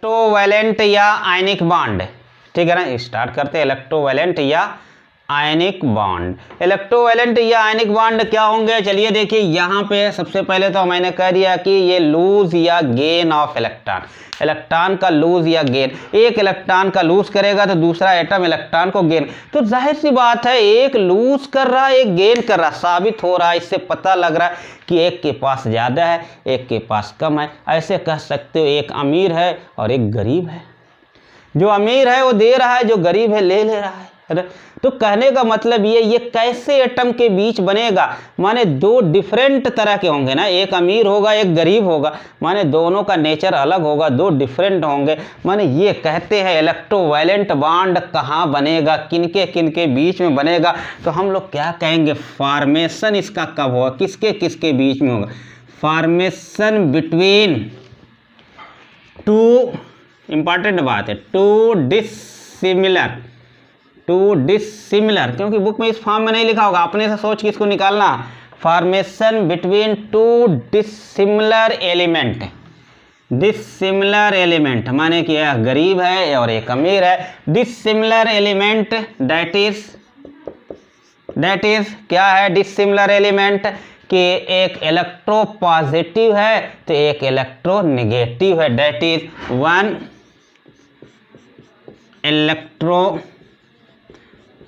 Electrovalent या ionic bond, ठीक है ना। स्टार्ट करते हैं, इलेक्ट्रोवैलेंट या आयनिक बॉन्ड। इलेक्ट्रोवैलेंट या आयनिक बॉन्ड क्या होंगे, चलिए देखिए यहाँ पे सबसे पहले तो मैंने कह दिया कि ये लूज या गेन ऑफ इलेक्ट्रॉन, इलेक्ट्रॉन का लूज या गेन। एक इलेक्ट्रॉन का लूज करेगा तो दूसरा एटम इलेक्ट्रॉन को गेन, तो जाहिर सी बात है एक लूज कर रहा है एक गेन कर रहा है, साबित हो रहा है, इससे पता लग रहा है कि एक के पास ज़्यादा है एक के पास कम है। ऐसे कह सकते हो एक अमीर है और एक गरीब है, जो अमीर है वो दे रहा है, जो गरीब है ले रहा है। तो कहने का मतलब ये कैसे एटम के बीच बनेगा, माने दो डिफरेंट तरह के होंगे ना, एक अमीर होगा एक गरीब होगा, माने दोनों का नेचर अलग होगा, दो डिफरेंट होंगे। माने ये कहते हैं इलेक्ट्रोवैलेंट बॉन्ड कहाँ बनेगा, किनके बीच में बनेगा, तो हम लोग क्या कहेंगे, फॉर्मेशन इसका कब होगा, किसके किसके बीच में होगा, फॉर्मेशन बिटवीन टू, इंपॉर्टेंट बात है, टू डिसिमिलर, क्योंकि बुक में इस फॉर्म में नहीं लिखा होगा, अपने से सोच के इसको निकालना। Formation between two dissimilar element, dissimilar element माने कि यह गरीब है और एक अमीर है। डिसिमिलर एलिमेंट दैट इज क्या है, डिसिमिलर एलिमेंट कि एक इलेक्ट्रो पॉजिटिव है तो एक इलेक्ट्रो निगेटिव है, that is one electro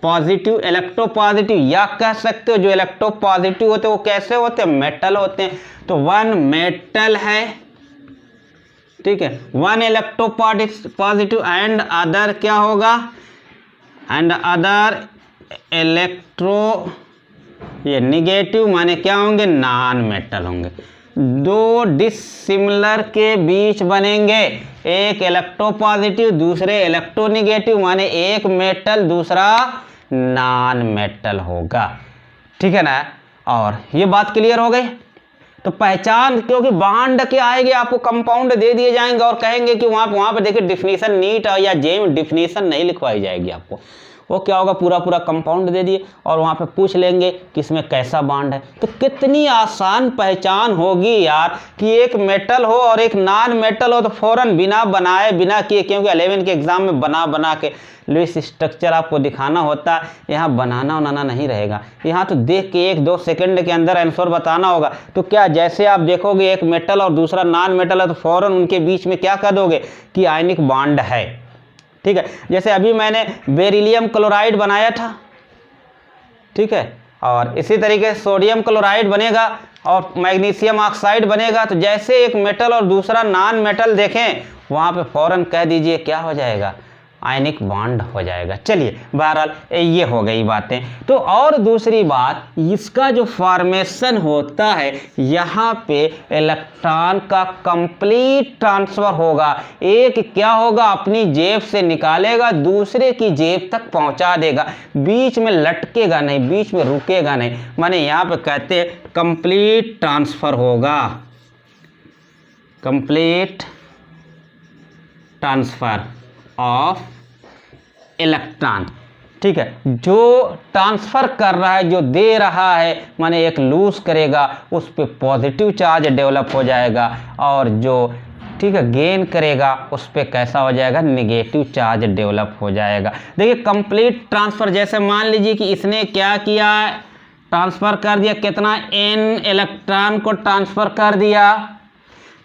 positive, या कह सकते हो जो इलेक्ट्रो पॉजिटिव होते हैं वो कैसे होते हैं, मेटल होते हैं। तो वन मेटल है, ठीक है, one electro positive and other क्या होगा, एंड अदर इलेक्ट्रो ये निगेटिव, माने क्या होंगे, नॉन मेटल होंगे। दो डिसिमिलर के बीच बनेंगे, एक इलेक्ट्रो पॉजिटिव दूसरे इलेक्ट्रो निगेटिव, माने एक मेटल दूसरा नॉन मेटल होगा, ठीक है ना। और ये बात क्लियर हो गई। तो पहचान, क्योंकि बॉन्ड के आएंगे आपको कंपाउंड दे दिए जाएंगे और कहेंगे कि वहाँ पे देखिए डिफिनीशन नीट या जेम डिफिनीशन नहीं लिखवाई जाएगी आपको, वो क्या होगा पूरा कंपाउंड दे दिए और वहाँ पे पूछ लेंगे कि इसमें कैसा बॉन्ड है। तो कितनी आसान पहचान होगी यार कि एक मेटल हो और एक नॉन मेटल हो, तो फौरन बिना बनाए बिना किए, क्योंकि 11 के एग्जाम में बना के लुईस स्ट्रक्चर आपको दिखाना होता है, यहाँ बनाना नहीं रहेगा, यहाँ तो देख के 1-2 सेकंड के अंदर आंसर बताना होगा। तो क्या जैसे आप देखोगे एक मेटल और दूसरा नॉन मेटल है तो फौरन उनके बीच में क्या कर दोगे कि आयनिक बॉन्ड है, ठीक है। जैसे अभी मैंने बेरिलियम क्लोराइड बनाया था, ठीक है, और इसी तरीके से सोडियम क्लोराइड बनेगा और मैग्नीशियम ऑक्साइड बनेगा। तो जैसे एक मेटल और दूसरा नॉन मेटल देखें वहाँ पे फौरन कह दीजिए क्या हो जाएगा, आयनिक बॉन्ड हो जाएगा। चलिए बहरहाल ये हो गई बातें। तो और दूसरी बात, इसका जो फॉर्मेशन होता है यहाँ पे इलेक्ट्रॉन का कंप्लीट ट्रांसफर होगा, एक क्या होगा अपनी जेब से निकालेगा दूसरे की जेब तक पहुँचा देगा, बीच में लटकेगा नहीं, बीच में रुकेगा नहीं, माने यहाँ पे कहते हैं कंप्लीट ट्रांसफर होगा, कंप्लीट ट्रांसफर ऑफ इलेक्ट्रॉन, ठीक है। जो ट्रांसफर कर रहा है, जो दे रहा है, माने एक लूज करेगा उस पे पॉजिटिव चार्ज डेवलप हो जाएगा, और जो ठीक है गेन करेगा उस पे कैसा हो जाएगा, निगेटिव चार्ज डेवलप हो जाएगा। देखिए कंप्लीट ट्रांसफर, जैसे मान लीजिए कि इसने क्या किया, ट्रांसफर कर दिया, कितना n इलेक्ट्रॉन को ट्रांसफर कर दिया,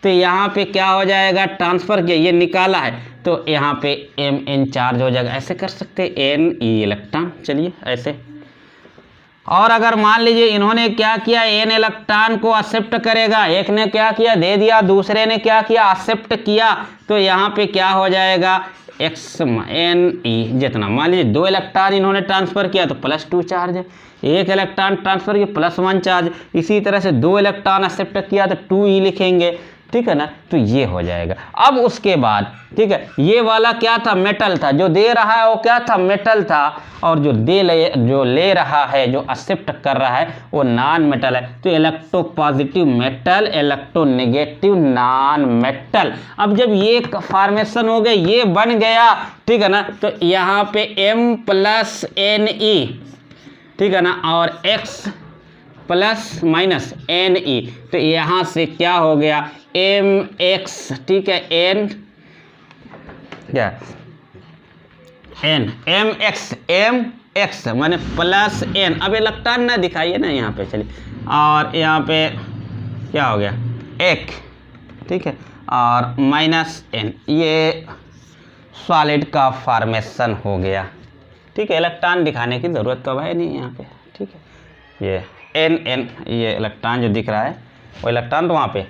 तो यहाँ पे क्या हो जाएगा, ट्रांसफर किया ये निकाला है तो यहाँ पे Mn चार्ज हो जाएगा, ऐसे कर सकते हैं N E इलेक्ट्रॉन। चलिए ऐसे, और अगर मान लीजिए इन्होंने क्या किया, N इलेक्ट्रॉन को एक्सेप्ट करेगा, एक ने क्या किया दे दिया, दूसरे ने क्या किया एक्सेप्ट किया, तो यहाँ पे क्या हो जाएगा X N E, जितना मान लीजिए 2 इलेक्ट्रॉन इन्होंने ट्रांसफर किया तो +2 चार्ज है, 1 इलेक्ट्रॉन ट्रांसफर किया +1 चार्ज, इसी तरह से 2 इलेक्ट्रॉन एक्सेप्ट किया तो 2E लिखेंगे, ठीक है ना। तो ये हो जाएगा। अब उसके बाद ठीक है, ये वाला क्या था, मेटल था, जो दे रहा है वो क्या था, मेटल था, और जो ले रहा है, जो एक्सेप्ट कर रहा है वो नॉन मेटल है। तो electro positive metal, electro negative non metal. अब जब ये फॉर्मेशन हो गया, ये बन गया, ठीक है ना, तो यहाँ पे M+Ne, ठीक है ना, और X ± Ne, तो यहाँ से क्या हो गया Mx, ठीक है, N क्या एन एम एक्स माने प्लस एन। अब इलेक्ट्रॉन ना दिखाइए ना यहाँ पे, चलिए। और यहाँ पे क्या हो गया एक, ठीक है, और माइनस एन, ये सॉलिड का फॉर्मेशन हो गया, ठीक है। इलेक्ट्रॉन दिखाने की ज़रूरत तो है नहीं यहाँ पे, ठीक है। ये एन ये इलेक्ट्रॉन जो दिख रहा है वो इलेक्ट्रॉन तो वहाँ पे।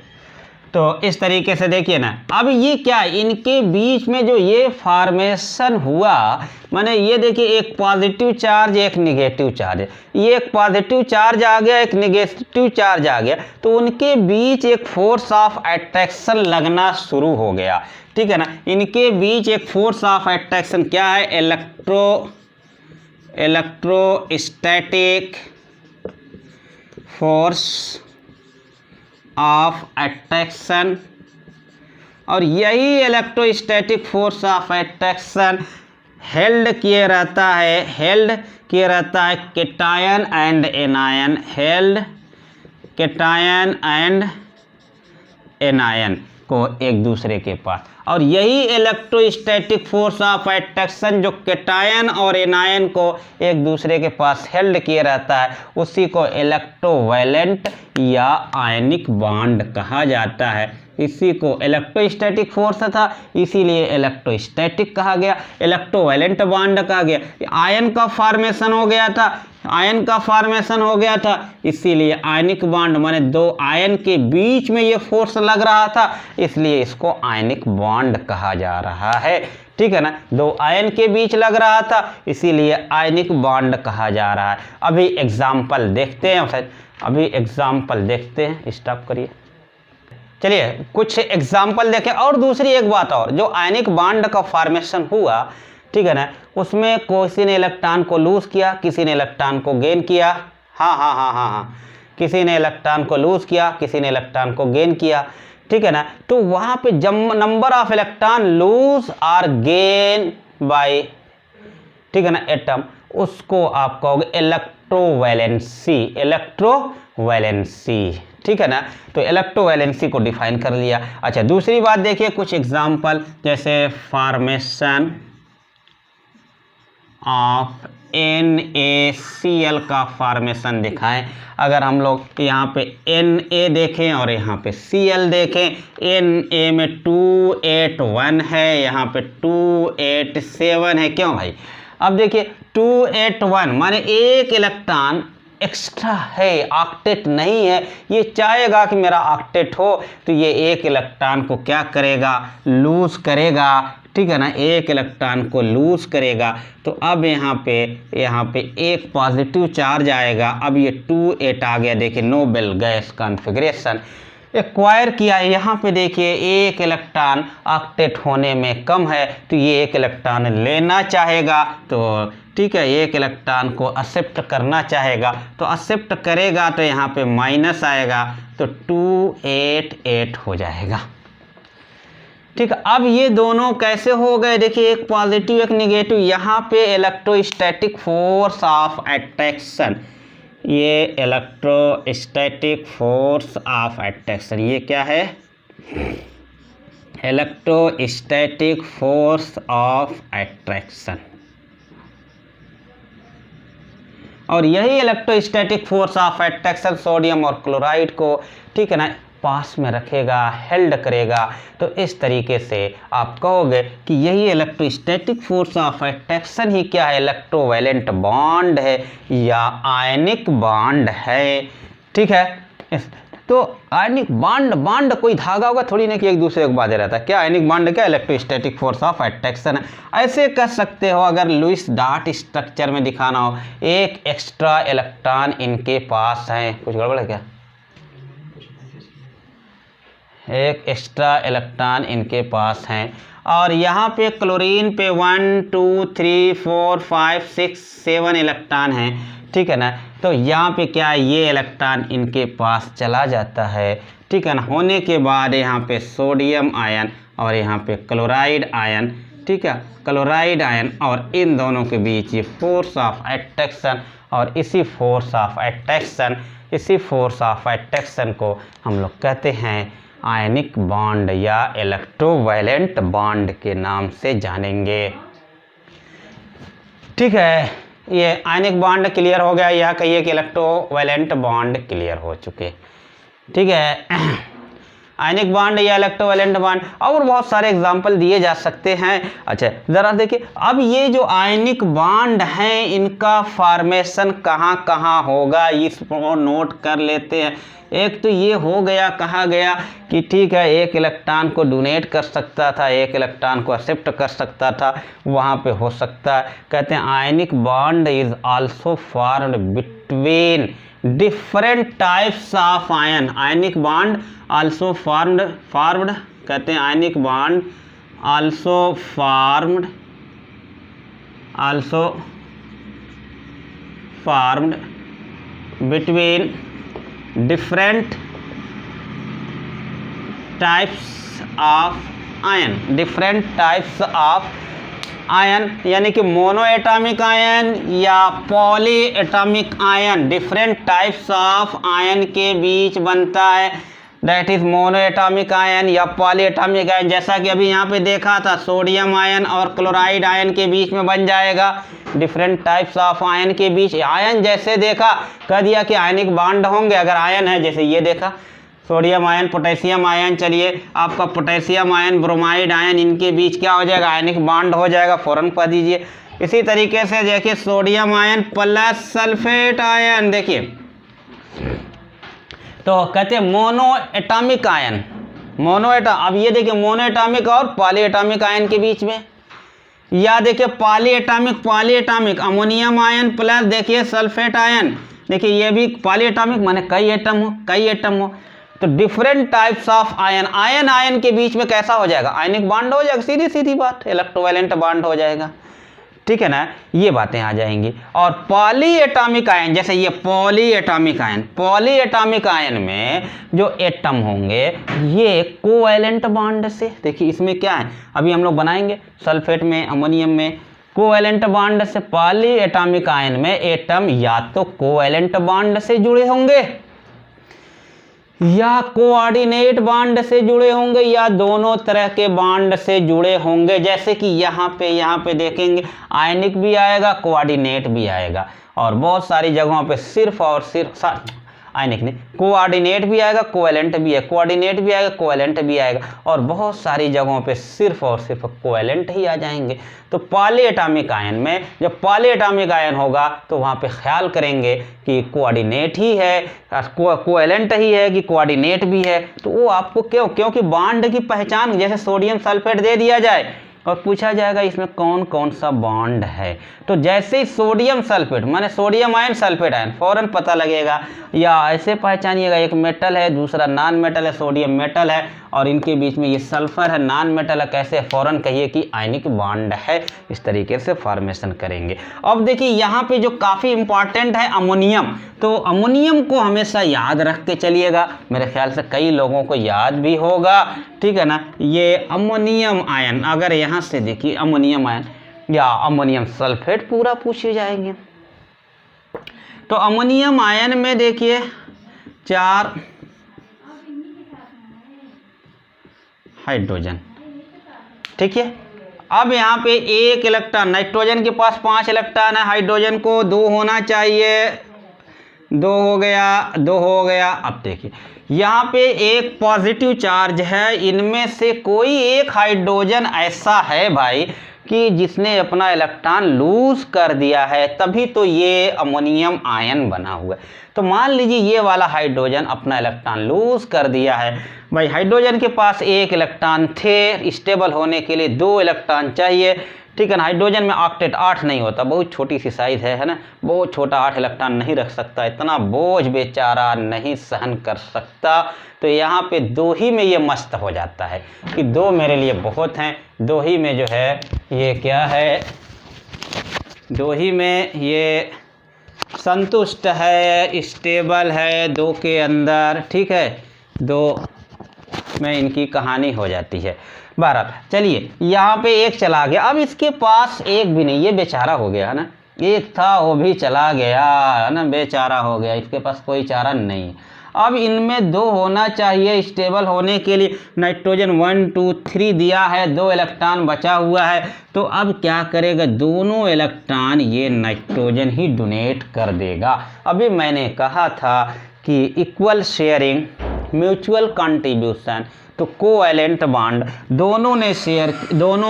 तो इस तरीके से देखिए ना, अब ये क्या इनके बीच में जो ये फॉर्मेशन हुआ, माने ये देखिए एक पॉजिटिव चार्ज एक निगेटिव चार्ज, ये एक पॉजिटिव चार्ज आ गया एक निगेटिव चार्ज आ गया, तो उनके बीच एक फोर्स ऑफ अट्रैक्शन लगना शुरू हो गया, ठीक है ना। इनके बीच एक फोर्स ऑफ अट्रैक्शन क्या है, इलेक्ट्रोस्टैटिक फोर्स ऑफ अट्रैक्शन। और यही electrostatic force of attraction held किए रहता है cation and anion, held cation and anion को एक दूसरे के पास। और यही इलेक्ट्रोस्टैटिक फोर्स ऑफ अट्रैक्शन जो कैटायन और एनायन को एक दूसरे के पास हेल्ड किए रहता है, उसी को इलेक्ट्रोवैलेंट या आयनिक बॉन्ड कहा जाता है। इसी को इलेक्ट्रोस्टैटिक फोर्स था, इसीलिए इलेक्ट्रोस्टैटिक कहा गया, इलेक्ट्रोवैलेंट बॉन्ड कहा गया। आयन का फॉर्मेशन हो गया था, इसीलिए आयनिक बॉन्ड, माने दो आयन के बीच में ये फोर्स लग रहा था, इसलिए इसको आयनिक बॉन्ड कहा जा रहा है, ठीक है ना। दो आयन के बीच लग रहा था, इसीलिए आयनिक बॉन्ड कहा जा रहा है। अभी एग्जाम्पल देखते हैं, स्टॉप करिए। चलिए कुछ एग्जाम्पल देखें। और दूसरी एक बात और, जो आयनिक बॉन्ड का फॉर्मेशन हुआ, ठीक है ना, उसमें किसी ने इलेक्ट्रॉन को लूज किया, किसी ने इलेक्ट्रॉन को गेन किया। हाँ, किसी ने इलेक्ट्रॉन को लूज किया, किसी ने इलेक्ट्रॉन को गेन किया, ठीक है ना। तो वहाँ पे नंबर ऑफ इलेक्ट्रॉन लूज और गेन बाय, ठीक है ना, एटम, उसको आप कहोगे इलेक्ट्रोवैलेंसी, ठीक है ना। तो इलेक्ट्रोवैलेंसी को डिफाइन कर लिया। अच्छा, दूसरी बात देखिए कुछ एग्जाम्पल, जैसे फॉर्मेशन ऑफ NaCl का फॉर्मेशन दिखाएं। अगर हम लोग यहाँ पे Na देखें और यहाँ पे Cl देखें, Na में 281 है, यहाँ पे 287 है, क्यों भाई? अब देखिए 281 माने एक इलेक्ट्रॉन एक्स्ट्रा है, ऑक्टेट नहीं है। ये चाहेगा कि मेरा ऑक्टेट हो, तो ये एक इलेक्ट्रॉन को क्या करेगा, लूज करेगा, ठीक है ना, एक इलेक्ट्रॉन को लूज करेगा। तो अब यहाँ पे एक पॉजिटिव चार्ज आएगा। अब ये 28 आ गया, देखिए नोबेल गैस कॉन्फ़िगरेशन एक्वायर किया। यहाँ पे देखिए एक इलेक्ट्रॉन ऑक्टेट होने में कम है, तो ये एक इलेक्ट्रॉन लेना चाहेगा, तो ठीक है, एक इलेक्ट्रॉन को एक्सेप्ट करना चाहेगा, तो एक्सेप्ट करेगा तो यहाँ पे माइनस आएगा, तो 288 हो जाएगा, ठीक है। अब ये दोनों कैसे हो गए, देखिए एक पॉजिटिव एक निगेटिव। यहाँ पे इलेक्ट्रोस्टैटिक फोर्स ऑफ अट्रैक्शन, ये इलेक्ट्रोस्टैटिक फोर्स ऑफ अट्रैक्शन, ये क्या है, इलेक्ट्रोस्टैटिक फोर्स ऑफ अट्रैक्शन। और यही electrostatic force of attraction sodium और क्लोराइड को, ठीक है ना, पास में रखेगा, हेल्ड करेगा। तो इस तरीके से आप कहोगे कि यही इलेक्ट्रोस्टैटिक फोर्स ऑफ अट्रैक्शन ही क्या है, इलेक्ट्रोवैलेंट बॉन्ड है या आयनिक बॉन्ड है, ठीक है। तो आयनिक बॉन्ड कोई धागा होगा थोड़ी ना कि एक दूसरे को बांधे रहता है। क्या आयनिक बॉन्ड क्या, इलेक्ट्रोस्टैटिक फोर्स ऑफ अट्रैक्शन है। ऐसे कर सकते हो अगर लुईस डॉट स्ट्रक्चर में दिखाना हो, एक एक्स्ट्रा इलेक्ट्रॉन इनके पास है, कुछ गड़बड़ है क्या, एक एक्स्ट्रा इलेक्ट्रॉन इनके पास हैं। और यहाँ पे क्लोरीन पे 1 2 3 4 5 6 7 इलेक्ट्रॉन हैं, ठीक है ना। तो यहाँ पे क्या, ये इलेक्ट्रॉन इनके पास चला जाता है, ठीक है ना। होने के बाद यहाँ पे सोडियम आयन और यहाँ पे क्लोराइड आयन, ठीक है, क्लोराइड आयन, और इन दोनों के बीच ये फोर्स ऑफ अट्रैक्शन, और इसी फोर्स ऑफ अट्रैक्शन को हम लोग कहते हैं आयनिक बॉन्ड या इलेक्ट्रोवैलेंट बॉन्ड के नाम से जानेंगे। ठीक है, ये आयनिक बॉन्ड क्लियर हो गया, या कहिए कि इलेक्ट्रोवैलेंट बॉन्ड क्लियर हो चुके। ठीक है, आयनिक बॉन्ड या इलेक्ट्रोवैलेंट बॉन्ड, और बहुत सारे एग्जाम्पल दिए जा सकते हैं। अच्छा ज़रा देखिए, अब ये जो आयनिक बॉन्ड हैं इनका फॉर्मेशन कहाँ कहाँ होगा, इसको नोट कर लेते हैं। एक तो ये हो गया, कहा गया कि ठीक है एक इलेक्ट्रॉन को डोनेट कर सकता था, एक इलेक्ट्रॉन को एक्सेप्ट कर सकता था, वहाँ पे हो सकता है। कहते हैं ionic bond is also formed between different types of ion. Ionic bond also formed कहते हैं ionic bond also formed between different types of ion, यानी कि मोनो एटॉमिक आयन या poly atomic ion, different types of ion के बीच बनता है। That is mono atomic ion या poly atomic ion. जैसा कि अभी यहाँ पे देखा था, सोडियम आयन और क्लोराइड आयन के बीच में बन जाएगा। डिफरेंट टाइप्स ऑफ आयन के बीच आयन, जैसे देखा कह दिया कि आयनिक बॉन्ड होंगे अगर आयन है, जैसे ये देखा सोडियम आयन, पोटेशियम आयन, चलिए आपका पोटेशियम आयन, ब्रोमाइड आयन, इनके बीच क्या हो जाएगा, आयनिक बॉन्ड हो जाएगा, फौरन पा दीजिए। इसी तरीके से देखिए sodium ion plus sulphate ion, देखिए तो कहते हैं मोनो एटॉमिक आयन, अब ये देखिए मोनो एटॉमिक और पॉली एटॉमिक आयन के बीच में, या देखिए poly atomic ammonium ion plus देखिए सल्फेट आयन, देखिए ये भी पॉली एटॉमिक माने कई एटम हो। तो डिफरेंट टाइप्स ऑफ आयन के बीच में कैसा हो जाएगा, आयनिक बॉन्ड हो जाएगा, सीधी बात, इलेक्ट्रोवैलेंट बॉन्ड हो जाएगा। ठीक है ना, ये बातें आ जाएंगी। और पॉली एटॉमिक आयन, जैसे ये पॉली एटॉमिक आयन में जो एटम होंगे ये कोवैलेंट बॉन्ड से, देखिए इसमें क्या है अभी हम लोग बनाएंगे, सल्फेट में, अमोनियम में कोवैलेंट बॉन्ड से। पॉली एटॉमिक आयन में एटम या तो कोवैलेंट बॉन्ड से जुड़े होंगे या कोऑर्डिनेट बॉन्ड से जुड़े होंगे, या दोनों तरह के बॉन्ड से जुड़े होंगे। जैसे कि यहाँ पे देखेंगे आयनिक भी आएगा, कोऑर्डिनेट भी आएगा, और बहुत सारी जगहों पे सिर्फ और सिर्फ आयनिक नहीं, कोऑर्डिनेट भी आएगा, कोवैलेंट भी है, कोऑर्डिनेट भी आएगा, कोवैलेंट भी आएगा, और बहुत सारी जगहों पे सिर्फ और सिर्फ कोवैलेंट ही आ जाएंगे। तो पॉली एटॉमिक आयन में जब पॉली एटॉमिक आयन होगा तो वहाँ पे ख्याल करेंगे कि कोऑर्डिनेट ही है, कोवैलेंट ही है कि कोऑर्डिनेट भी है। तो वो आपको क्योंकि बॉन्ड की पहचान, जैसे सोडियम सल्फेट दे दिया जाए और पूछा जाएगा इसमें कौन कौन सा बॉन्ड है, तो जैसे ही सोडियम सल्फेट माने सोडियम आयन सल्फेट आयन फौरन पता लगेगा। या ऐसे पहचानिएगा एक मेटल है दूसरा नॉन मेटल है, सोडियम मेटल है और इनके बीच में ये सल्फर है, नॉन मेटल है, कैसे फौरन कहिए कि आयनिक बॉन्ड है। इस तरीके से फॉर्मेशन करेंगे। अब देखिए यहाँ पे जो काफ़ी इंपॉर्टेंट है अमोनियम, तो अमोनियम को हमेशा याद रख के चलिएगा, मेरे ख्याल से कई लोगों को याद भी होगा। ठीक है ना, ये अमोनियम आयन, अगर यहाँ से देखिए अमोनियम आयन या अमोनियम सल्फेट पूरा पूछे जाएंगे। तो अमोनियम आयन में देखिए 4 हाइड्रोजन, ठीक है। अब यहाँ पे 1 इलेक्ट्रॉन, नाइट्रोजन के पास 5 इलेक्ट्रॉन है, हाइड्रोजन को 2 होना चाहिए, 2 हो गया। अब देखिए यहाँ पे एक पॉजिटिव चार्ज है, इनमें से कोई एक हाइड्रोजन ऐसा है भाई कि जिसने अपना इलेक्ट्रॉन लूज कर दिया है, तभी तो ये अमोनियम आयन बना हुआ है। तो मान लीजिए ये वाला हाइड्रोजन अपना इलेक्ट्रॉन लूज कर दिया है भाई, हाइड्रोजन के पास 1 इलेक्ट्रॉन थे, स्टेबल होने के लिए 2 इलेक्ट्रॉन चाहिए। ठीक है ना, हाइड्रोजन में ऑक्टेट 8 नहीं होता, बहुत छोटी सी साइज है ना, बहुत छोटा, 8 इलेक्ट्रॉन नहीं रख सकता, इतना बोझ बेचारा नहीं सहन कर सकता। तो यहाँ पे 2 ही में ये मस्त हो जाता है कि 2 मेरे लिए बहुत हैं, 2 ही में जो है ये क्या है, 2 ही में ये संतुष्ट है, स्टेबल है 2 के अंदर। ठीक है, 2 में इनकी कहानी हो जाती है। 12 चलिए यहाँ पे 1 चला गया, अब इसके पास 1 भी नहीं, ये बेचारा हो गया है ना, 1 था वो भी चला गया है ना, बेचारा हो गया, इसके पास कोई चारा नहीं। अब इनमें 2 होना चाहिए स्टेबल होने के लिए। नाइट्रोजन 1 2 3 दिया है, 2 इलेक्ट्रॉन बचा हुआ है। तो अब क्या करेगा, दोनों इलेक्ट्रॉन ये नाइट्रोजन ही डोनेट कर देगा। अभी मैंने कहा था कि इक्वल शेयरिंग, म्यूचुअल कंट्रीब्यूशन, तो कोवैलेंट बॉन्ड दोनों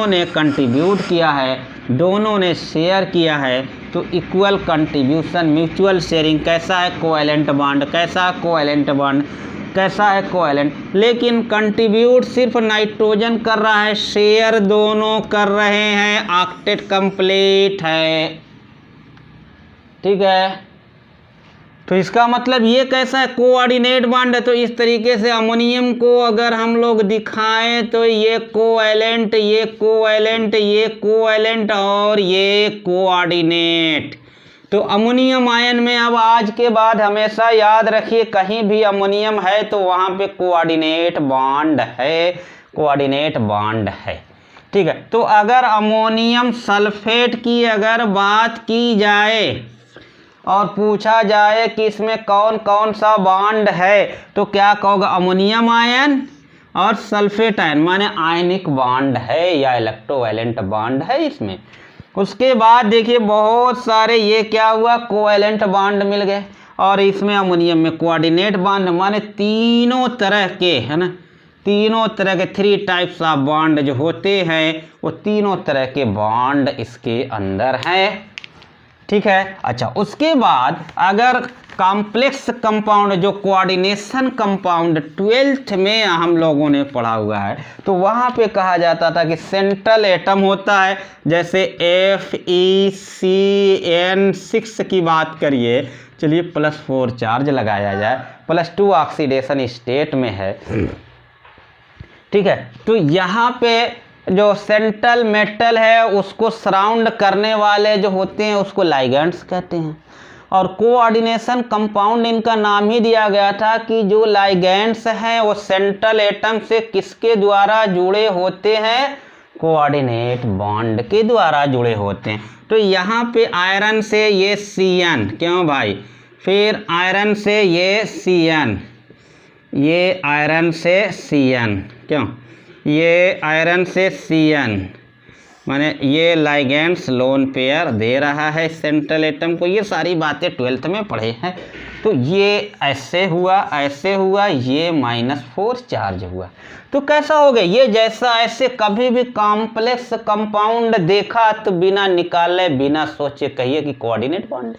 ने कंट्रीब्यूट किया है, दोनों ने शेयर किया है, तो इक्वल कंट्रीब्यूशन, म्यूचुअल शेयरिंग कैसा है, कोवैलेंट बॉन्ड। कैसा है कोवैलेंट बॉन्ड, कैसा है कोवैलेंट। लेकिन कंट्रीब्यूट सिर्फ नाइट्रोजन कर रहा है, शेयर दोनों कर रहे हैं, ऑक्टेट कंप्लीट है, ठीक है। तो इसका मतलब ये कैसा है, कोऑर्डिनेट बॉन्ड है। तो इस तरीके से अमोनियम को अगर हम लोग दिखाएं तो ये कोवैलेंट, ये कोवैलेंट, ये कोवैलेंट और ये कोऑर्डिनेट। तो अमोनियम आयन में अब आज के बाद हमेशा याद रखिए, कहीं भी अमोनियम है तो वहाँ पे कोऑर्डिनेट बॉन्ड है, कोऑर्डिनेट बॉन्ड है, ठीक है। तो अगर अमोनियम सल्फेट की अगर बात की जाए और पूछा जाए कि इसमें कौन कौन सा बॉन्ड है, तो क्या कहोगे, अमोनियम आयन और सल्फेट आयन, माने आयनिक बॉन्ड है या इलेक्ट्रोवैलेंट बॉन्ड है इसमें। उसके बाद देखिए बहुत सारे ये क्या हुआ, कोवैलेंट बॉन्ड मिल गए, और इसमें अमोनियम में कोऑर्डिनेट बॉन्ड, माने तीनों तरह के, है ना, तीनों तरह के 3 टाइप्स ऑफ बॉन्ड जो होते हैं वो तीनों तरह के बॉन्ड इसके अंदर हैं, ठीक है। अच्छा, उसके बाद अगर कॉम्प्लेक्स कंपाउंड, जो कोऑर्डिनेशन कंपाउंड 12th में हम लोगों ने पढ़ा हुआ है, तो वहाँ पे कहा जाता था कि सेंट्रल एटम होता है, जैसे FeCN6 की बात करिए, चलिए +4 चार्ज लगाया जाए, +2 ऑक्सीडेशन स्टेट में है, ठीक है। तो यहाँ पे जो सेंट्रल मेटल है उसको सराउंड करने वाले जो होते हैं उसको लाइगेंड्स कहते हैं, और कोऑर्डिनेशन कंपाउंड इनका नाम ही दिया गया था कि जो लाइगेंड्स हैं वो सेंट्रल एटम से किसके द्वारा जुड़े होते हैं, कोऑर्डिनेट बॉन्ड के द्वारा जुड़े होते हैं। तो यहाँ पे आयरन से ये Cn, क्यों भाई, फिर आयरन से ये Cn, ये आयरन से Cn, क्यों, ये आयरन से Cn, माने ये लाइगेंड्स लोन पेयर दे रहा है सेंट्रल एटम को। ये सारी बातें 12th में पढ़े हैं। तो ये ऐसे हुआ, ऐसे हुआ, ये -4 चार्ज हुआ। तो कैसा हो गया ये, जैसा ऐसे कभी भी कॉम्प्लेक्स कंपाउंड देखा तो बिना निकाले, बिना सोचे कहिए कि कोऑर्डिनेट बॉन्ड।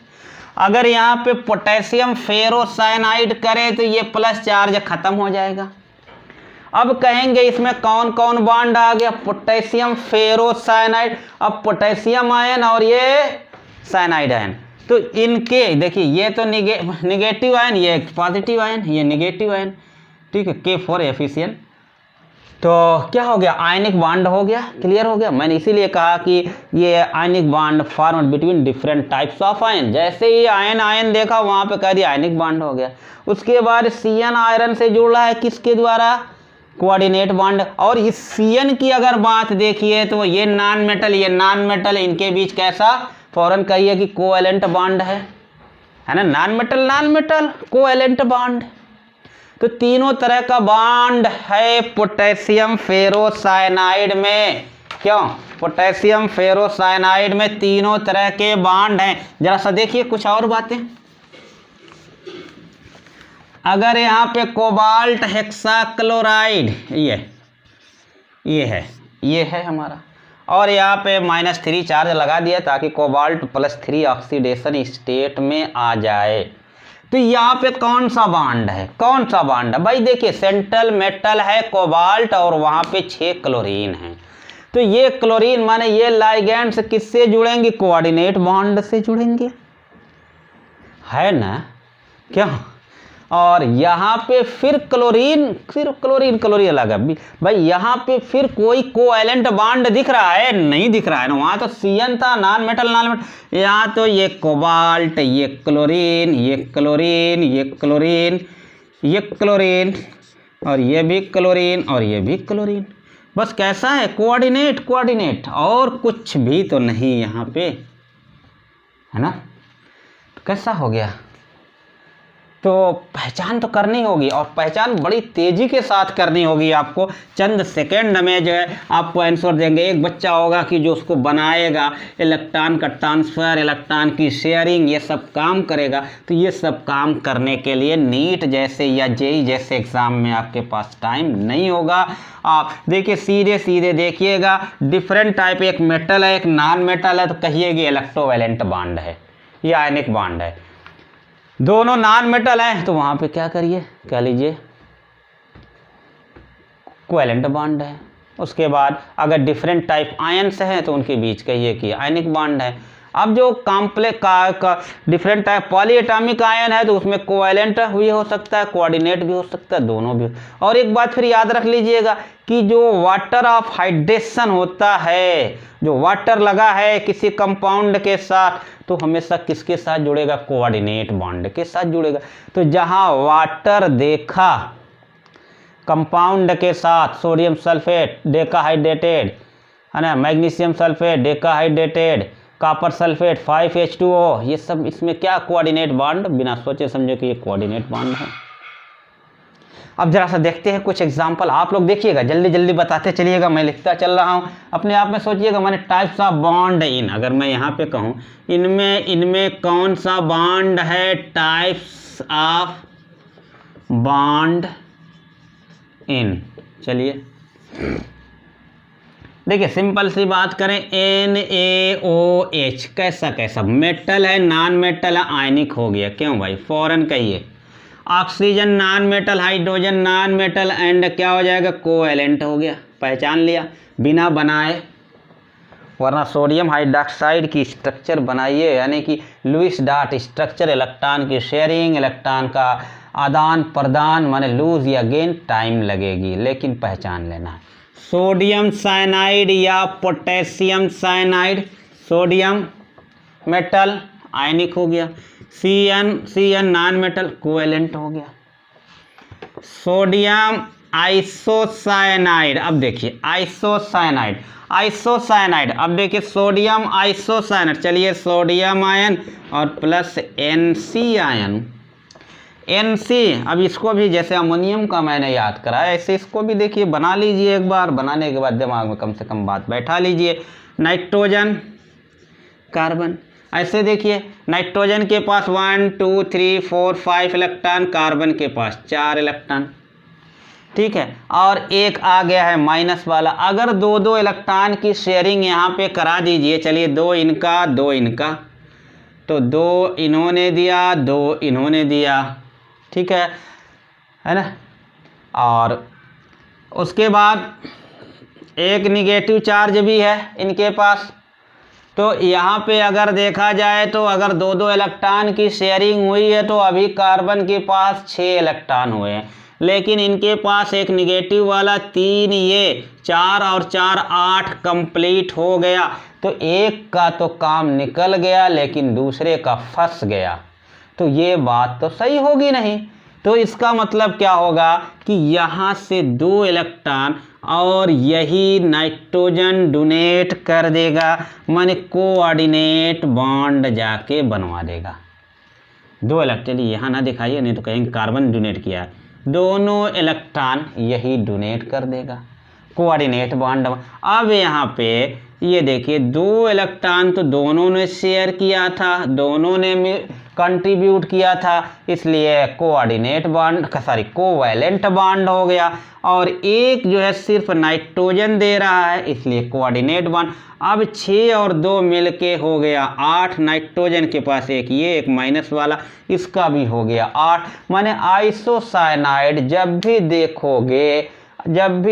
अगर यहाँ पे पोटेशियम फेरोसाइनाइड करे तो ये प्लस चार्ज खत्म हो जाएगा। अब कहेंगे इसमें कौन कौन बॉन्ड आ गया, पोटेशियम फेरोसाइनाइड, अब पोटेशियम आयन और ये साइनाइड आयन, तो इनके देखिए ये तो निगेटिव आयन, ये पॉजिटिव आयन, ये निगेटिव आयन, ठीक है, K4 एफिशिएंट। तो क्या हो गया, आयनिक बॉन्ड हो गया, क्लियर हो गया। मैंने इसीलिए कहा कि ये ionic bond form between different types of ion, जैसे ही आयन देखा वहाँ पे कह दिया आयनिक बॉन्ड हो गया। उसके बाद Cn आयरन से जुड़ रहा है किसके द्वारा, कोऑर्डिनेट बॉन्ड। और इस Cn की अगर बात देखिए तो ये नॉन मेटल, ये नॉन मेटल, इनके बीच कैसा, फौरन कहिए कि कोवैलेंट बॉन्ड है ना, नॉन मेटल कोवैलेंट बॉन्ड। तो तीनों तरह का बॉन्ड है पोटेशियम फेरोसाइनाइड में, क्यों, पोटेशियम फेरोसाइनाइड में तीनों तरह के बॉन्ड हैं। जरा सा देखिए कुछ और बातें, अगर यहाँ पे कोबाल्ट हेक्साक्लोराइड, ये है हमारा, और यहाँ पे -3 चार्ज लगा दिया ताकि कोबाल्ट +3 ऑक्सीडेशन स्टेट में आ जाए। तो यहाँ पे कौन सा बॉन्ड है, कौन सा बॉन्ड है भाई, देखिए सेंट्रल मेटल है कोबाल्ट और वहाँ पे 6 क्लोरीन है। तो ये क्लोरीन माने ये लाइगेंड्स किससे जुड़ेंगे, कोऑर्डिनेट बॉन्ड से जुड़ेंगे, है ना, क्या। और यहाँ पे फिर क्लोरीन, फिर क्लोरीन अलग है भाई, यहाँ पे फिर कोई कोवैलेंट बॉन्ड दिख रहा है, नहीं दिख रहा है ना, वहाँ तो Cn था, नॉन मेटल, यहाँ तो ये कोबाल्ट, ये क्लोरीन, ये क्लोरीन, ये क्लोरीन, ये क्लोरीन, और ये भी क्लोरीन, और ये भी क्लोरीन। बस कैसा है, कोऑर्डिनेट, और कुछ भी तो नहीं यहाँ पे, है ना। तो कैसा हो गया, तो पहचान तो करनी होगी, और पहचान बड़ी तेज़ी के साथ करनी होगी। आपको चंद सेकंड में जो है आपको आंसर देंगे। एक बच्चा होगा कि जो उसको बनाएगा, इलेक्ट्रॉन का ट्रांसफ़र, इलेक्ट्रॉन की शेयरिंग, ये सब काम करेगा। तो ये सब काम करने के लिए नीट जैसे या जेई जैसे एग्ज़ाम में आपके पास टाइम नहीं होगा। आप देखिए सीधे सीधे देखिएगा, डिफरेंट टाइप, एक मेटल है एक नॉन मेटल है, तो कहिए कि इलेक्ट्रोवैलेंट बॉन्ड है या आयनिक बॉन्ड है। दोनों नॉन मेटल हैं तो वहाँ पे क्या करिए, कह लीजिए कोवैलेंट बॉन्ड है। उसके बाद अगर डिफरेंट टाइप आयन्स हैं तो उनके बीच कहिए कि आयनिक बॉन्ड है। अब जो कॉम्प्लेक्स का डिफरेंट टाइप पॉलीएटॉमिक आयन है तो उसमें कोवैलेंट भी हो सकता है, कोऑर्डिनेट भी हो सकता है, दोनों भी। और एक बात फिर याद रख लीजिएगा कि जो वाटर ऑफ हाइड्रेशन होता है, जो वाटर लगा है किसी कंपाउंड के साथ, तो हमेशा किसके साथ जुड़ेगा, कोऑर्डिनेट बॉन्ड के साथ जुड़ेगा। तो जहाँ वाटर देखा कंपाउंड के साथ, सोडियम सल्फेट डेकाहाइड्रेटेड है ना, magnesium sulphate decahydrated, copper sulphate 5H2O, ये सब इसमें क्या कोऑर्डिनेट बॉन्ड, बिना सोचे समझे कि ये कोऑर्डिनेट बॉन्ड है। अब जरा सा देखते हैं कुछ एग्जांपल, आप लोग देखिएगा, जल्दी जल्दी बताते चलिएगा, मैं लिखता चल रहा हूँ। अपने आप में सोचिएगा, मैंने टाइप्स ऑफ बॉन्ड इन, अगर मैं यहाँ पे कहूँ इनमें कौन सा बॉन्ड है, टाइप्स ऑफ बॉन्ड इन। चलिए देखिए सिंपल सी बात करें, NaOH कैसा कैसा, मेटल है नॉन मेटल है, आयनिक हो गया, क्यों भाई, फौरन कहिए। Oxygen non metal, hydrogen non metal, and क्या हो जाएगा, कोवैलेंट हो गया, पहचान लिया बिना बनाए। वरना सोडियम हाइड्रॉक्साइड की स्ट्रक्चर बनाइए, यानी कि लुईस डॉट स्ट्रक्चर, इलेक्ट्रॉन की शेयरिंग, इलेक्ट्रॉन का आदान प्रदान, माने लूज या गेन, टाइम लगेगी, लेकिन पहचान लेना है। सोडियम साइनाइड या पोटेशियम साइनाइड, सोडियम मेटल आयनिक हो गया, CN नॉन मेटल कोवैलेंट हो गया। सोडियम आइसोसाइनाइड, अब देखिए आइसोसाइनाइड, अब देखिए सोडियम आइसोसाइनाइड, चलिए सोडियम आयन और प्लस NC आयन, NC, अब इसको भी जैसे अमोनियम का मैंने याद कराया, ऐसे इसको भी देखिए बना लीजिए एक बार, बनाने के बाद दिमाग में कम से कम बात बैठा लीजिए। नाइट्रोजन कार्बन, ऐसे देखिए नाइट्रोजन के पास 1 2 3 4 5 इलेक्ट्रॉन, कार्बन के पास 4 इलेक्ट्रॉन, ठीक है। और एक आ गया है माइनस वाला, अगर दो दो इलेक्ट्रॉन की शेयरिंग यहाँ पे करा दीजिए, चलिए 2 इनका 2 इनका, तो 2 इन्होंने दिया 2 इन्होंने दिया, ठीक है ना। और उसके बाद एक निगेटिव चार्ज भी है इनके पास, तो यहाँ पे अगर देखा जाए तो अगर दो दो इलेक्ट्रॉन की शेयरिंग हुई है तो अभी कार्बन के पास 6 इलेक्ट्रॉन हुए हैं, लेकिन इनके पास एक निगेटिव वाला 3, ये 4 और 4 8 कंप्लीट हो गया। तो एक का तो काम निकल गया लेकिन दूसरे का फंस गया, तो ये बात तो सही होगी नहीं। तो इसका मतलब क्या होगा कि यहाँ से 2 इलेक्ट्रॉन और यही नाइट्रोजन डोनेट कर देगा, माने कोऑर्डिनेट बॉन्ड जाके बनवा देगा। 2 इलेक्ट्रॉन यहाँ ना दिखाइए, नहीं तो कहेंगे कार्बन डोनेट किया है, दोनों इलेक्ट्रॉन यही डोनेट कर देगा, कोऑर्डिनेट बॉन्ड। अब यहाँ पे ये देखिए 2 इलेक्ट्रॉन तो दोनों ने शेयर किया था, दोनों ने कंट्रीब्यूट किया था, इसलिए कोऑर्डिनेट बॉन्ड कोवैलेंट बॉन्ड हो गया। और एक जो है सिर्फ नाइट्रोजन दे रहा है, इसलिए कोऑर्डिनेट बॉन्ड। अब 6 और 2 मिलके हो गया 8, नाइट्रोजन के पास एक ये एक माइनस वाला, इसका भी हो गया 8। माने आइसोसाइनाइड जब भी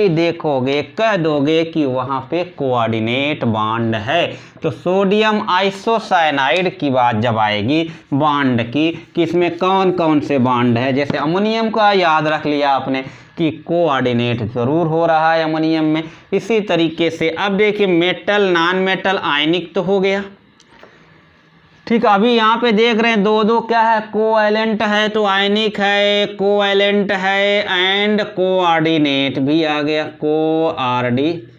देखोगे कह दोगे कि वहाँ पे कोऑर्डिनेट बॉन्ड है। तो सोडियम आइसोसाइनाइड की बात जब आएगी बॉन्ड की, कि इसमें कौन कौन से बॉन्ड है, जैसे अमोनियम का याद रख लिया आपने कि कोऑर्डिनेट ज़रूर हो रहा है अमोनियम में। इसी तरीके से अब देखिए मेटल नॉन मेटल आयनिक तो हो गया, ठीक है। अभी यहाँ पे देख रहे हैं 2 क्या है, कोवैलेंट है, तो आयनिक है, कोवैलेंट है एंड कोऑर्डिनेट भी आ गया, कोऑर्डिनेट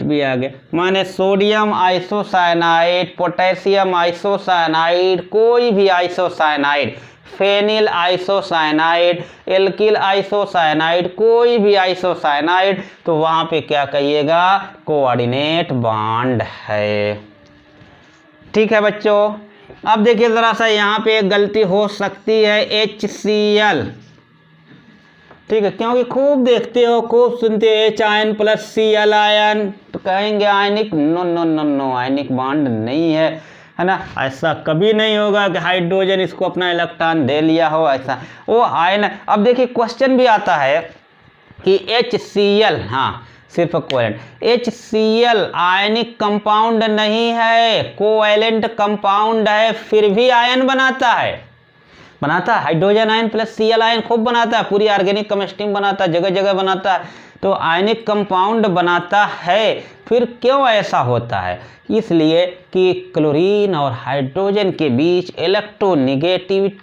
भी आ गया। माने सोडियम आइसोसाइनाइड, पोटेशियम आइसोसाइनाइड, कोई भी isocyanide phenyl isocyanide, alkyl isocyanide, कोई भी आइसोसाइनाइड, तो वहां पे क्या कहिएगा, कोऑर्डिनेट बॉन्ड है। ठीक है बच्चों, अब देखिए जरा सा यहाँ पे एक गलती हो सकती है, HCl, ठीक है, क्योंकि खूब देखते हो, खूब सुनते हो H ion plus Cl ion, तो कहेंगे ionic, no no no no, ionic bond नहीं है ना, ऐसा कभी नहीं होगा कि हाइड्रोजन इसको अपना इलेक्ट्रॉन दे लिया हो, ऐसा वो आयन। अब देखिए क्वेश्चन भी आता है कि HCl, हाँ सिर्फ कोवैलेंट, HCl आयनिक कंपाउंड नहीं है, कोवैलेंट कंपाउंड है, फिर भी आयन बनाता है, hydrogen ion plus Cl ion खूब बनाता है, पूरी ऑर्गेनिक केमिस्ट्री में बनाता है, जगह जगह बनाता है, तो आयनिक कंपाउंड बनाता है। फिर क्यों ऐसा होता है, इसलिए कि क्लोरीन और हाइड्रोजन के बीच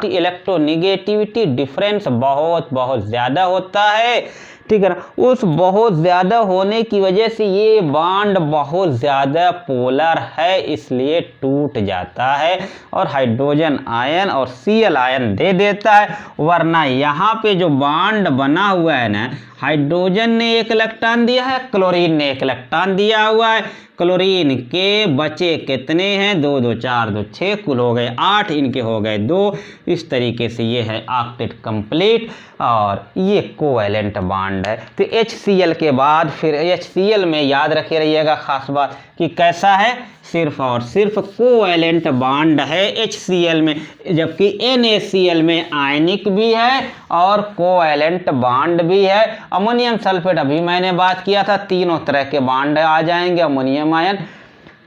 इलेक्ट्रोनिगेटिविटी डिफरेंस बहुत बहुत ज़्यादा होता है, ठीक है ना, उस बहुत ज़्यादा होने की वजह से ये बॉन्ड बहुत ज़्यादा पोलर है, इसलिए टूट जाता है और हाइड्रोजन आयन और Cl आयन दे देता है। वरना यहाँ पे जो बॉन्ड बना हुआ है ना, हाइड्रोजन ने एक इलेक्ट्रॉन दिया है, क्लोरीन ने एक इलेक्ट्रॉन दिया हुआ है, क्लोरीन के बचे कितने हैं, 2 2 4 2 6, कुल हो गए 8, इनके हो गए 2, इस तरीके से ये है ऑक्टेट कंप्लीट और ये कोवैलेंट बॉन्ड है। तो HCl के बाद फिर HCl में याद रखे रहिएगा खास बात कि कैसा है, सिर्फ और सिर्फ कोवैलेंट बॉन्ड है HCl में, जबकि NaCl में आयनिक भी है और कोवैलेंट बॉन्ड भी है। अमोनियम सल्फेट अभी मैंने बात किया था, तीनों तरह के बॉन्ड आ जाएंगे अमोनियम आयन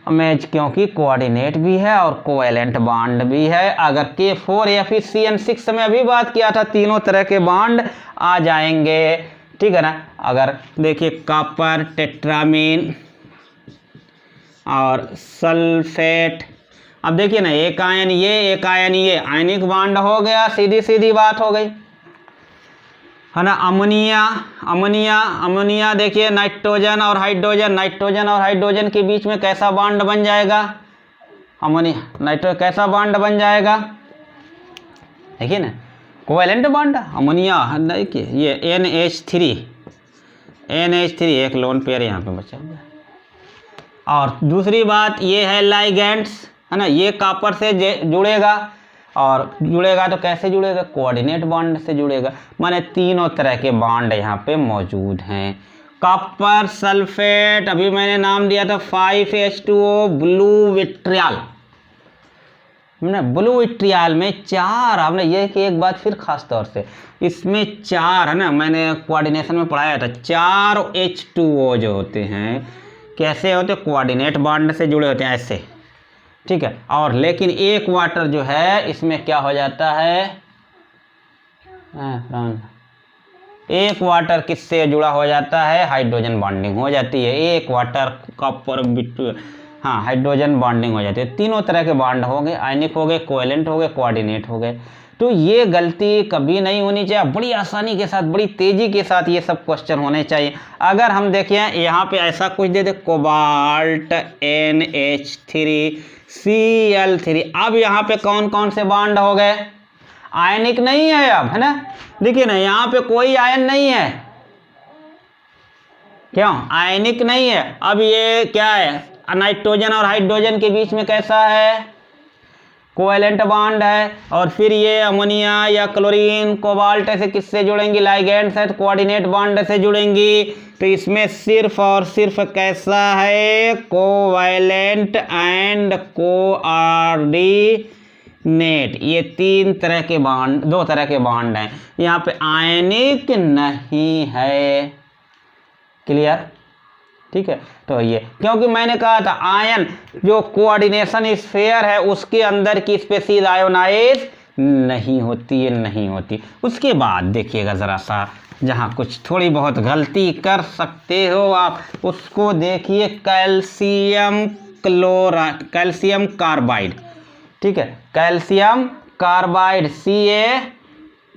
में, क्योंकि कोऑर्डिनेट भी है और कोवैलेंट बॉन्ड भी है। अगर K4 या फिर CN6 में अभी बात किया था, तीनों तरह के बॉन्ड आ जाएंगे, ठीक है ना। अगर देखिए कॉपर, टेट्रामीन और सल्फेट, अब देखिए ना, एक आयन ये, एक आयन ये, आयनिक बॉन्ड हो गया, सीधी सीधी बात हो गई, है ना। अमोनिया देखिए, नाइट्रोजन और हाइड्रोजन के बीच में कैसा बॉन्ड बन जाएगा, अमोनिया नाइट्रोजन कैसा बॉन्ड बन जाएगा, देखिए ना, कोवैलेंट बॉन्ड। अमोनिया देखिए ये NH3 एक लोन पेयर यहाँ पे बचा हुआ है। और दूसरी बात ये है लाइगेंड्स, है ना, ये कॉपर से जुड़ेगा, और जुड़ेगा तो कैसे जुड़ेगा, कोऑर्डिनेट बॉन्ड से जुड़ेगा, माने तीनों तरह के बॉन्ड यहाँ पे मौजूद हैं। कॉपर सल्फेट, अभी मैंने नाम दिया था 5H2O, blue vitriol, blue vitriol में 4, हमने ये कि एक बात फिर खास तौर से इसमें 4, है ना, मैंने कोऑर्डिनेशन में पढ़ाया था, 4 H2O जो होते हैं कैसे होते, कोऑर्डिनेट बॉन्ड से जुड़े होते हैं ऐसे, ठीक है। और लेकिन एक वाटर जो है इसमें क्या हो जाता है, एक वाटर किससे जुड़ा हो जाता है, हाइड्रोजन बॉन्डिंग हो जाती है, एक वाटर कॉपर हाँ हाइड्रोजन बॉन्डिंग हो जाती है। तीनों तरह के बॉन्ड हो गए, आयनिक हो गए, कोवैलेंट हो गए, कोऑर्डिनेट हो गए। तो ये गलती कभी नहीं होनी चाहिए, बड़ी आसानी के साथ, बड़ी तेजी के साथ ये सब क्वेश्चन होने चाहिए। अगर हम देखें यहाँ पे ऐसा कुछ दे दे, कोबाल्ट NH3Cl3, अब यहाँ पे कौन कौन से बॉन्ड हो गए, आयनिक नहीं है अब, है ना, देखिए ना यहाँ पे कोई आयन नहीं है, क्यों, आयनिक नहीं है। अब ये क्या है, नाइट्रोजन और हाइड्रोजन के बीच में कैसा है, कोवैलेंट बॉन्ड है। और फिर ये अमोनिया या क्लोरीन, कोबाल्ट ऐसे किससे जुड़ेंगी, लाइगेंड्स है, तो कोऑर्डिनेट बॉन्ड से जुड़ेंगी। तो इसमें सिर्फ और सिर्फ कैसा है, कोवैलेंट एंड कोऑर्डिनेट, ये 3 तरह के बॉन्ड, 2 तरह के बॉन्ड हैं, यहाँ पे आयनिक नहीं है, क्लियर, ठीक है। तो ये क्योंकि मैंने कहा था आयन जो कोऑर्डिनेशन स्फीयर है उसके अंदर की स्पीशीज आयोनाइज नहीं होती। उसके बाद देखिएगा जरा सा, जहाँ कुछ थोड़ी बहुत गलती कर सकते हो आप, उसको देखिए, कैल्शियम कार्बाइड, ठीक है, कैल्शियम कार्बाइड Ca,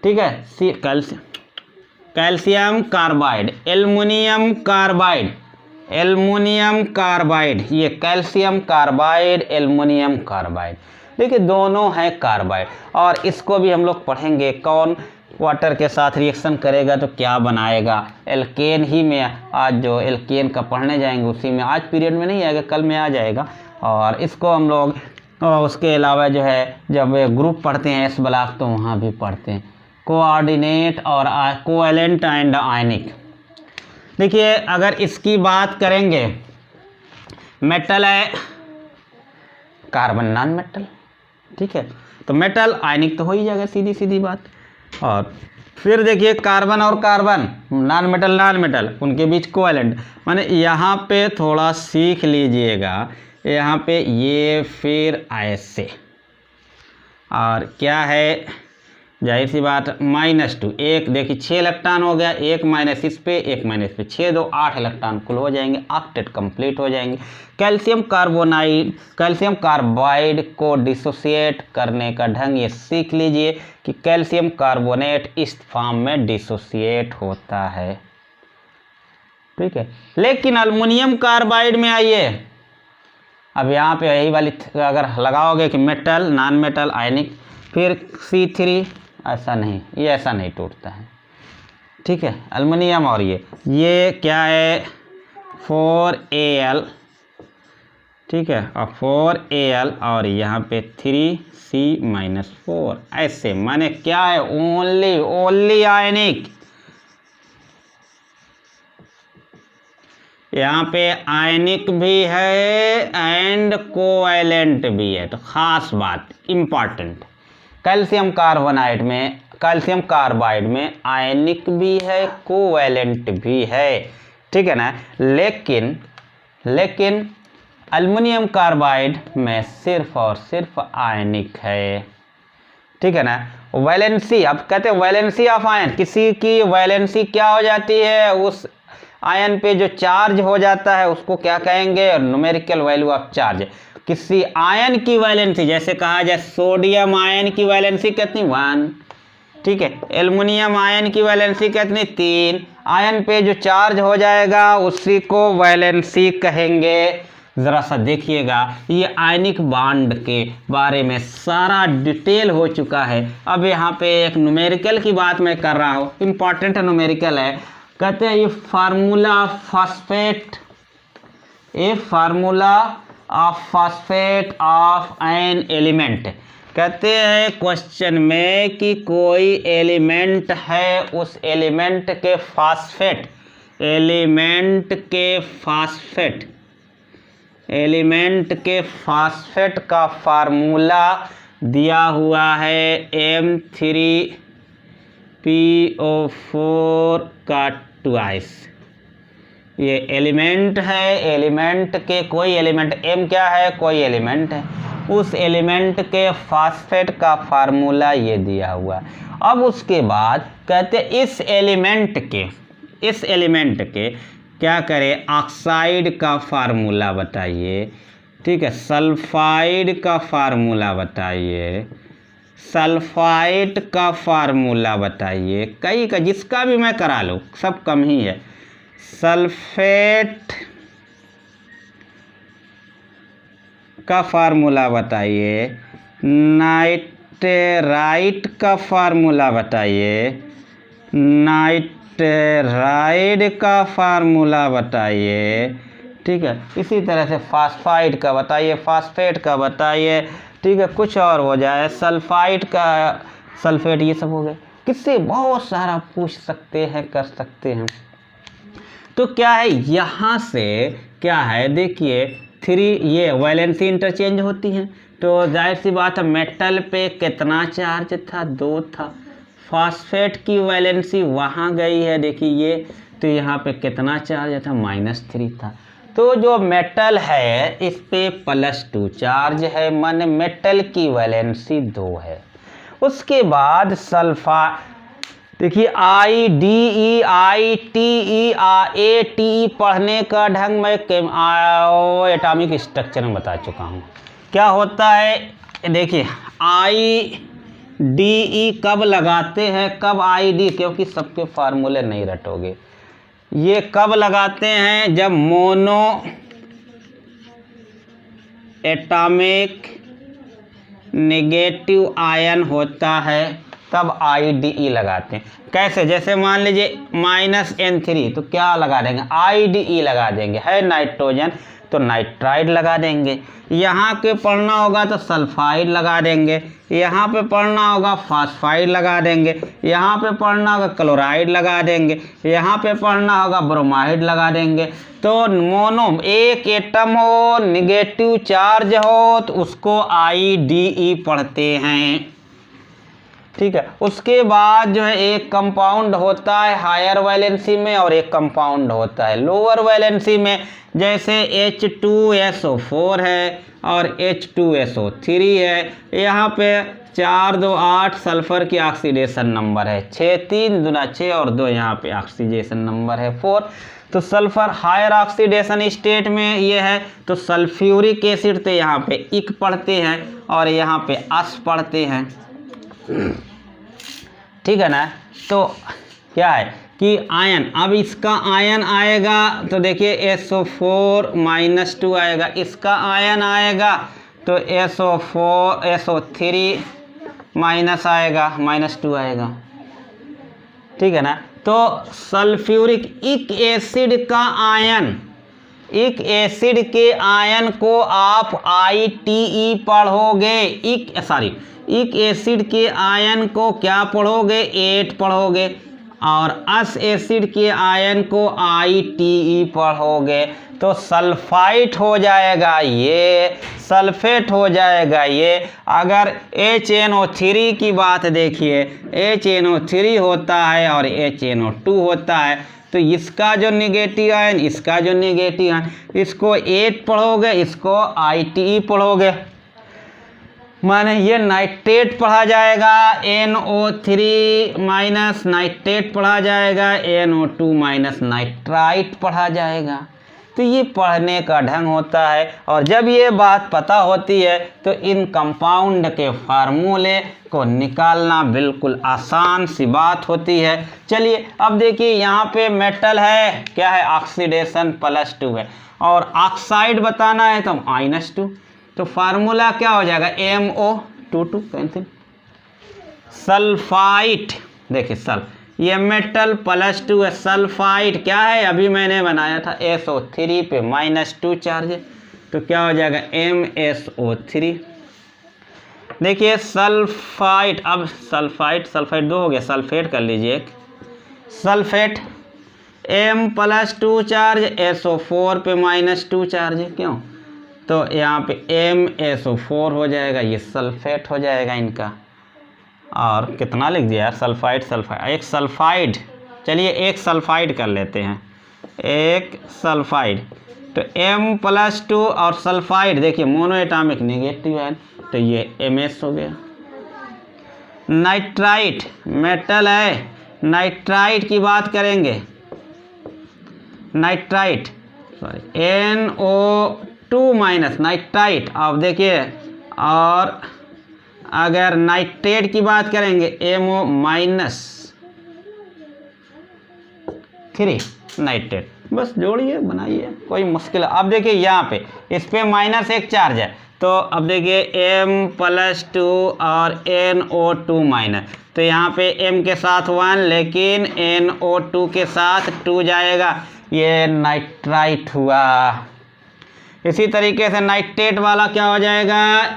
ठीक है, कैल्शियम कार्बाइड, एल्युमिनियम कार्बाइड, ये कैल्शियम कार्बाइड, एल्युमिनियम कार्बाइड, देखिए दोनों है कार्बाइड। और इसको भी हम लोग पढ़ेंगे, कौन वाटर के साथ रिएक्शन करेगा तो क्या बनाएगा। एल्केन ही में आज जो एल्केन का पढ़ने जाएंगे उसी में, आज पीरियड में नहीं आएगा, कल में आ जाएगा। और इसको हम लोग उसके अलावा जो है जब ग्रुप पढ़ते हैं एस ब्लॉक तो वहाँ भी पढ़ते हैं, कोऑर्डिनेट और कोवेलेंट एंड आयनिक। देखिए अगर इसकी बात करेंगे, मेटल है कार्बन नॉन मेटल, ठीक है, तो मेटल आयनिक तो हो ही जाएगा, सीधी सीधी बात। और फिर देखिए कार्बन और कार्बन नॉन मेटल उनके बीच कोवेलेंट, माने यहाँ पे थोड़ा सीख लीजिएगा, यहाँ पे ये फिर ऐसे, और क्या है जाहिर सी बात -2, एक देखिए 6 इलेक्ट्रॉन हो गया, एक माइनस इस पे एक माइनस पे, 6 2 8 इलेक्ट्रॉन कुल हो जाएंगे, ऑक्टेट कंप्लीट हो जाएंगे। कैल्शियम कार्बाइड को डिसोसिएट करने का ढंग ये सीख लीजिए कि कैल्शियम कार्बोनेट इस फॉर्म में डिसोसिएट होता है, ठीक है। लेकिन अल्युमिनियम कार्बाइड में आइए, अब यहाँ पे यही वाली अगर लगाओगे कि मेटल नॉन मेटल आयनिक, फिर C3, ऐसा नहीं, ये ऐसा नहीं टूटता है, ठीक है। अल्युमिनियम और ये क्या है 4Al, ठीक है, और 4Al और यहाँ पे 3C-4, ऐसे माने क्या है ओनली आयनिक। यहाँ पे आयनिक भी है एंड कोवेलेंट भी है, तो खास बात इम्पॉर्टेंट, कैल्शियम कार्बाइड में आयनिक भी है कोवेलेंट भी है, ठीक है ना। लेकिन अल्युमिनियम कार्बाइड में सिर्फ और सिर्फ आयनिक है, ठीक है ना। वैलेंसी, अब कहते हैं वैलेंसी ऑफ आयन, किसी की वैलेंसी क्या हो जाती है, उस आयन पे जो चार्ज हो जाता है उसको क्या कहेंगे, न्यूमेरिकल वैल्यू ऑफ चार्ज। किसी आयन की वैलेंसी, जैसे कहा जाए सोडियम आयन की वैलेंसी कितनी 1, ठीक है, एल्युमिनियम आयन की वैलेंसी कितनी 3, आयन पे जो चार्ज हो जाएगा उसी को वैलेंसी कहेंगे। ज़रा सा देखिएगा, ये आयनिक बॉन्ड के बारे में सारा डिटेल हो चुका है। अब यहाँ पे एक न्यूमेरिकल की बात मैं कर रहा हूँ, इम्पॉर्टेंट न्यूमेरिकल है। कहते हैं ये formula of phosphate of an element, कहते हैं क्वेश्चन में कि कोई एलिमेंट है, उस एलिमेंट के फास्फेट का फार्मूला दिया हुआ है M3PO4 का ट्वाइस। ये एलिमेंट है, एलिमेंट के कोई एलिमेंट, M क्या है, कोई एलिमेंट है, उस एलिमेंट के फास्फेट का फार्मूला ये दिया हुआ। अब उसके बाद कहते हैं इस एलिमेंट के क्या करें, ऑक्साइड का फार्मूला बताइए, ठीक है, सल्फाइड का फार्मूला बताइए, सल्फाइड का फार्मूला बताइए, कई का जिसका भी मैं करा लूँ सब कम ही है। सल्फेट का फार्मूला बताइए, नाइट्राइट का फार्मूला बताइए, नाइट्राइड का फार्मूला बताइए, ठीक है। इसी तरह से फास्फाइड का बताइए, फास्फेट का बताइए, ठीक है, कुछ और हो जाए, सल्फाइड का, सल्फेट, ये सब हो गए। किससे बहुत सारा पूछ सकते हैं, कर सकते हैं। तो क्या है यहाँ से क्या है, देखिए 3, ये वैलेंसी इंटरचेंज होती हैं, तो जाहिर सी बात है मेटल पे कितना चार्ज था, 2 था। फास्फेट की वैलेंसी वहाँ गई है, देखिए ये, तो यहाँ पे कितना चार्ज था, -3 था। तो जो मेटल है इस पे +2 चार्ज है, माने मेटल की वैलेंसी 2 है। उसके बाद सल्फा, देखिए ATE पढ़ने का ढंग मैं एटॉमिक स्ट्रक्चर में बता चुका हूँ। क्या होता है, देखिए IDE कब लगाते हैं, कब ID, क्योंकि सबके फार्मूले नहीं रटोगे। ये कब लगाते हैं, जब मोनो एटॉमिक नेगेटिव आयन होता है तब IDE लगाते हैं। कैसे, जैसे मान लीजिए -N3 तो क्या लगा देंगे, IDE लगा देंगे। है नाइट्रोजन तो नाइट्राइड लगा देंगे। यहाँ पे पढ़ना होगा तो सल्फाइड लगा देंगे। यहाँ पे पढ़ना होगा फास्फाइड लगा देंगे। यहाँ पे पढ़ना होगा क्लोराइड लगा देंगे। यहाँ पे पढ़ना होगा ब्रोमाइड लगा देंगे। तो मोनो एक एटम हो, निगेटिव चार्ज हो तो उसको IDE पढ़ते हैं। ठीक है। उसके बाद जो है एक कंपाउंड होता है हायर वैलेंसी में और एक कंपाउंड होता है लोअर वैलेंसी में। जैसे H2SO4 है और H2SO3 है। यहाँ पे 4 2 8 सल्फर की ऑक्सीडेशन नंबर है 6, 3 दूना 6 और 2 यहाँ पे ऑक्सीडेशन नंबर है 4। तो सल्फर हायर ऑक्सीडेशन स्टेट में ये है तो सल्फ्यूरिक एसिड तो यहाँ पे इक पढ़ते हैं और यहाँ पे अस पढ़ते हैं। ठीक है ना। तो क्या है कि आयन, अब इसका आयन आएगा तो देखिए SO4 -2 आएगा। इसका आयन आएगा तो SO3 माइनस आएगा, -2 आएगा। ठीक है ना। तो सल्फ्यूरिक इक एसिड का आयन, इक एसिड के आयन को आप ITE पढ़ोगे। इक एसिड के आयन को क्या पढ़ोगे, 8 पढ़ोगे और अस एसिड के आयन को ITE पढ़ोगे। तो सल्फाइट हो जाएगा ये, सल्फेट हो जाएगा ये। अगर HNO3 की बात देखिए, HNO3 होता है और HNO2 होता है तो इसका जो निगेटिव आयन, इसका जो निगेटिव आयन, इसको 8 पढ़ोगे, इसको ITE पढ़ोगे। माने ये नाइट्रेट पढ़ा जाएगा, NO3 माइनस नाइट्रेट पढ़ा जाएगा, NO2 माइनस नाइट्राइट पढ़ा जाएगा। तो ये पढ़ने का ढंग होता है। और जब ये बात पता होती है तो इन कंपाउंड के फार्मूले को निकालना बिल्कुल आसान सी बात होती है। चलिए अब देखिए यहाँ पे मेटल है, क्या है, ऑक्सीडेशन +2 है और ऑक्साइड बताना है तो -2। तो फार्मूला क्या हो जाएगा, MO22 कैंसिल। सल्फाइट, देखिए ये मेटल +2 है, सल्फाइड क्या है, अभी मैंने बनाया था SO3 पे -2 चार्ज है तो क्या हो जाएगा MSO3। देखिए सल्फाइड, अब सल्फाइड 2 हो गया, सल्फेट कर लीजिए एक। सल्फेट M+2 चार्ज, SO4 पे -2 चार्ज है, क्यों, तो यहाँ पे MSO4 हो जाएगा, ये सल्फेट हो जाएगा इनका। और कितना लिख दिया यार, सल्फाइड एक सल्फाइड। चलिए एक सल्फाइड कर लेते हैं, एक सल्फाइड। तो M+2 और सल्फाइड देखिए मोनो एटॉमिक नेगेटिव है तो ये MS हो गया। नाइट्राइट मेटल है, नाइट्राइट की बात करेंगे, नाइट्राइट NO2 माइनस नाइट्राइट। अब देखिए और अगर नाइट्रेट की बात करेंगे MO-3 नाइट्रेट। बस जोड़िए बनाइए, कोई मुश्किल। अब देखिए यहाँ पे इस पे -1 चार्ज है तो अब देखिए M+2 और NO2 माइनस, तो यहाँ पे M के साथ 1 लेकिन NO2 के साथ 2 जाएगा, ये नाइट्राइट हुआ। इसी तरीके से नाइट्रेट वाला क्या हो जाएगा,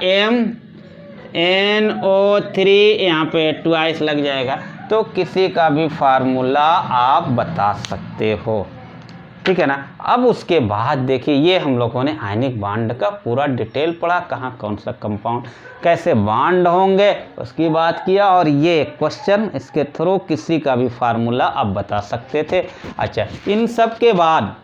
NO3 यहाँ पे 2 लग जाएगा। तो किसी का भी फार्मूला आप बता सकते हो, ठीक है ना। अब उसके बाद देखिए ये हम लोगों ने आयनिक बांड का पूरा डिटेल पढ़ा, कहाँ कौन सा कंपाउंड कैसे बांड होंगे उसकी बात किया, और ये क्वेश्चन इसके थ्रू किसी का भी फार्मूला आप बता सकते थे। अच्छा, इन सब के बाद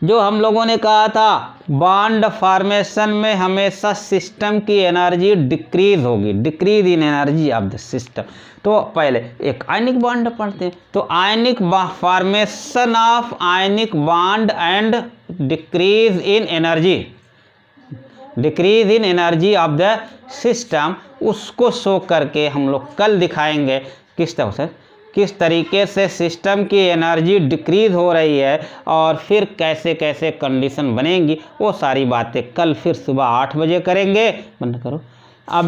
जो हम लोगों ने कहा था बॉन्ड फॉर्मेशन में हमेशा सिस्टम की एनर्जी डिक्रीज होगी, decrease in energy of the system. तो पहले एक आयनिक बॉन्ड पढ़ते हैं, तो ionic formation of ionic bond and decrease in energy, decrease in energy of the system, उसको शो करके हम लोग कल दिखाएंगे किस तरह से, किस तरीके से सिस्टम की एनर्जी डिक्रीज हो रही है और फिर कैसे कैसे कंडीशन बनेंगी, वो सारी बातें कल फिर सुबह 8 बजे करेंगे। बंद करो। अब